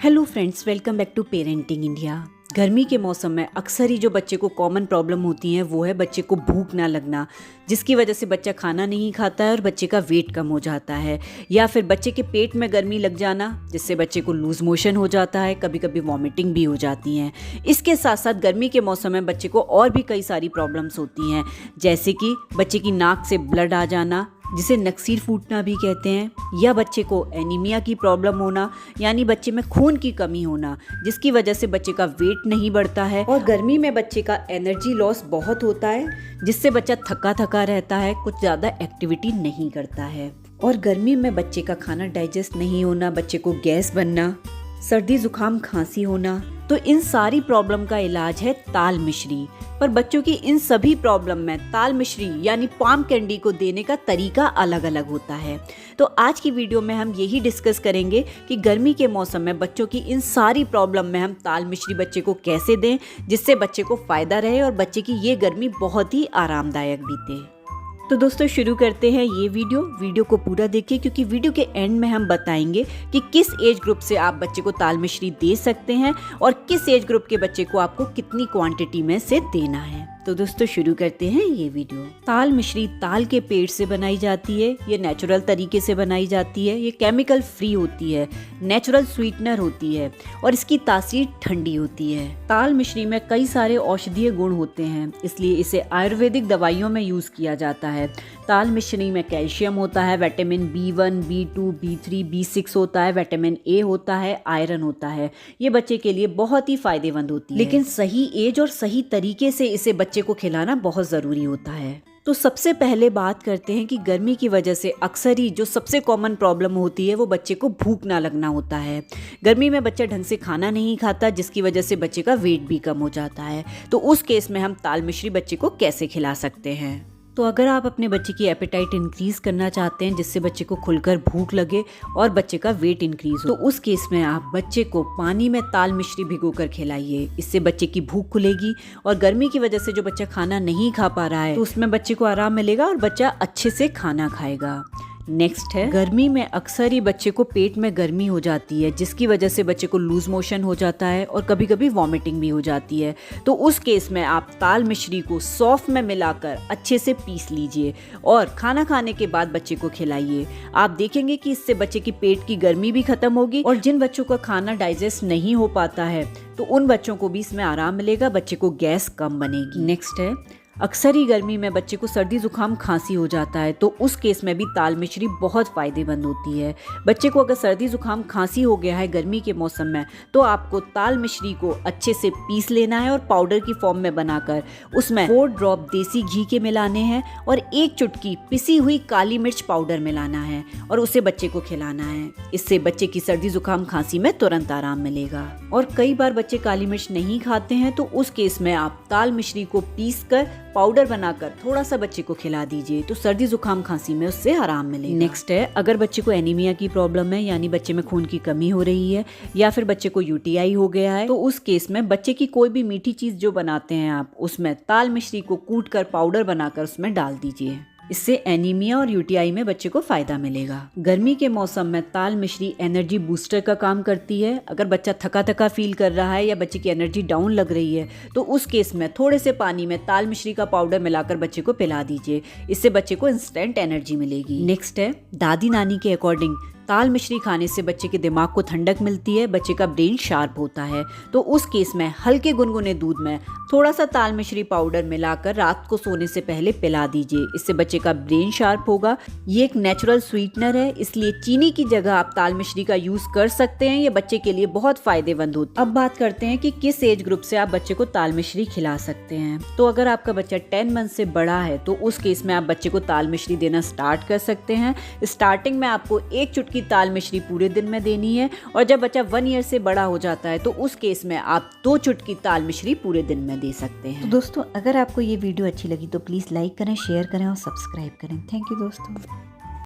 Hello friends, welcome back to parenting India. गर्मी के मौसम में अक्सर ही जो बच्चे को कॉमन प्रॉब्लम होती है वो है बच्चे को भूख ना लगना, जिसकी वजह से बच्चा खाना नहीं खाता है और बच्चे का वेट कम हो जाता है। या फिर बच्चे के पेट में गर्मी लग जाना, जिससे बच्चे को लूज मोशन हो जाता है, कभी कभी वॉमिटिंग भी हो जाती हैं। इसके साथ साथ गर्मी के मौसम में बच्चे को और भी कई सारी प्रॉब्लम्स होती हैं, जैसे कि बच्चे की नाक से ब्लड आ जाना, जिसे नक्सीर फूटना भी कहते हैं, या बच्चे को एनीमिया की प्रॉब्लम होना, यानी बच्चे में खून की कमी होना, जिसकी वजह से बच्चे का वेट नहीं बढ़ता है। और गर्मी में बच्चे का एनर्जी लॉस बहुत होता है, जिससे बच्चा थका थका रहता है, कुछ ज़्यादा एक्टिविटी नहीं करता है। और गर्मी में बच्चे का खाना डाइजेस्ट नहीं होना, बच्चे को गैस बनना, सर्दी जुकाम खांसी होना, तो इन सारी प्रॉब्लम का इलाज है ताल मिश्री। पर बच्चों की इन सभी प्रॉब्लम में ताल मिश्री यानी पाम कैंडी को देने का तरीका अलग अलग होता है। तो आज की वीडियो में हम यही डिस्कस करेंगे कि गर्मी के मौसम में बच्चों की इन सारी प्रॉब्लम में हम ताल मिश्री बच्चे को कैसे दें, जिससे बच्चे को फ़ायदा रहे और बच्चे की ये गर्मी बहुत ही आरामदायक बीते। तो दोस्तों शुरू करते हैं ये वीडियो को पूरा देखिए, क्योंकि वीडियो के एंड में हम बताएंगे कि किस एज ग्रुप से आप बच्चे को ताल मिश्री दे सकते हैं और किस एज ग्रुप के बच्चे को आपको कितनी क्वांटिटी में से देना है। तो दोस्तों शुरू करते हैं ये वीडियो। ताल मिश्री ताल के पेड़ से बनाई जाती है, ये नेचुरल तरीके से बनाई जाती है, ये केमिकल फ्री होती है, नेचुरल स्वीटनर होती है और इसकी तासीर ठंडी होती है। ताल मिश्री में कई सारे औषधीय गुण होते हैं, इसलिए इसे आयुर्वेदिक दवाइयों में यूज किया जाता है। ताल मिश्री में कैल्शियम होता है, vitamin B1, B2, B3, B6 होता है, विटामिन A होता है, आयरन होता है। ये बच्चे के लिए बहुत ही फायदेमंद होती है, लेकिन सही एज और सही तरीके से इसे बच्चे को खिलाना बहुत ज़रूरी होता है। तो सबसे पहले बात करते हैं कि गर्मी की वजह से अक्सर ही जो सबसे कॉमन प्रॉब्लम होती है वो बच्चे को भूख ना लगना होता है। गर्मी में बच्चा ढंग से खाना नहीं खाता, जिसकी वजह से बच्चे का वेट भी कम हो जाता है। तो उस केस में हम ताल मिश्री बच्चे को कैसे खिला सकते हैं? तो अगर आप अपने बच्चे की एपेटाइट इंक्रीज़ करना चाहते हैं, जिससे बच्चे को खुलकर भूख लगे और बच्चे का वेट इंक्रीज हो, तो उस केस में आप बच्चे को पानी में ताल मिश्री भिगोकर खिलाइए। इससे बच्चे की भूख खुलेगी और गर्मी की वजह से जो बच्चा खाना नहीं खा पा रहा है तो उसमें बच्चे को आराम मिलेगा और बच्चा अच्छे से खाना खाएगा। नेक्स्ट है, गर्मी में अक्सर ही बच्चे को पेट में गर्मी हो जाती है, जिसकी वजह से बच्चे को लूज मोशन हो जाता है और कभी कभी वॉमिटिंग भी हो जाती है। तो उस केस में आप ताल मिश्री को सौंफ में मिलाकर अच्छे से पीस लीजिए और खाना खाने के बाद बच्चे को खिलाइए। आप देखेंगे कि इससे बच्चे की पेट की गर्मी भी खत्म होगी और जिन बच्चों का खाना डाइजेस्ट नहीं हो पाता है तो उन बच्चों को भी इसमें आराम मिलेगा, बच्चे को गैस कम बनेगी। नेक्स्ट है, अक्सर ही गर्मी में बच्चे को सर्दी जुकाम खांसी हो जाता है, तो उस केस में भी ताल मिश्री बहुत फायदेमंद होती है। बच्चे को अगर सर्दी जुकाम खांसी हो गया है गर्मी के मौसम में, तो आपको ताल मिश्री को अच्छे से पीस लेना है और पाउडर की फॉर्म में बनाकर उसमें 4 ड्रॉप देसी घी के मिलाने हैं और 1 चुटकी पिसी हुई काली मिर्च पाउडर मिलाना है और उसे बच्चे को खिलाना है। इससे बच्चे की सर्दी जुकाम खांसी में तुरंत आराम मिलेगा। और कई बार बच्चे काली मिर्च नहीं खाते हैं, तो उस केस में आप ताल मिश्री को पीस कर पाउडर बनाकर थोड़ा सा बच्चे को खिला दीजिए, तो सर्दी जुकाम खांसी में उससे आराम मिलेगा। नेक्स्ट है, अगर बच्चे को एनीमिया की प्रॉब्लम है, यानी बच्चे में खून की कमी हो रही है या फिर बच्चे को UTI हो गया है, तो उस केस में बच्चे की कोई भी मीठी चीज जो बनाते हैं आप, उसमें ताल मिश्री को कूट कर पाउडर बनाकर उसमें डाल दीजिए। इससे एनीमिया और UTI में बच्चे को फायदा मिलेगा। गर्मी के मौसम में ताल मिश्री एनर्जी बूस्टर का काम करती है। अगर बच्चा थका थका फील कर रहा है या बच्चे की एनर्जी डाउन लग रही है, तो उस केस में थोड़े से पानी में ताल मिश्री का पाउडर मिलाकर बच्चे को पिला दीजिए। इससे बच्चे को इंस्टेंट एनर्जी मिलेगी। नेक्स्ट है, दादी नानी के अकॉर्डिंग ताल मिश्री खाने से बच्चे के दिमाग को ठंडक मिलती है, बच्चे का ब्रेन शार्प होता है। तो उस केस में हल्के गुनगुने दूध में थोड़ा सा ताल मिश्री पाउडर मिलाकर रात को सोने से पहले पिला दीजिए। इससे बच्चे का ब्रेन शार्प होगा। ये एक नेचुरल स्वीटनर है, इसलिए चीनी की जगह आप ताल मिश्री का यूज कर सकते हैं। ये बच्चे के लिए बहुत फायदेमंद होती है। अब बात करते हैं कि किस एज ग्रुप से आप बच्चे को ताल मिश्री खिला सकते हैं। तो अगर आपका बच्चा 10 मंथ से बड़ा है, तो उस केस में आप बच्चे को ताल मिश्री देना स्टार्ट कर सकते हैं। स्टार्टिंग में आपको 1 चुटकी की ताल मिश्री पूरे दिन में देनी है और जब बच्चा 1 ईयर से बड़ा हो जाता है, तो उस केस में आप 2 चुटकी ताल मिश्री पूरे दिन में दे सकते हैं। तो दोस्तों अगर आपको ये वीडियो अच्छी लगी तो प्लीज़ लाइक करें, शेयर करें और सब्सक्राइब करें। थैंक यू दोस्तों।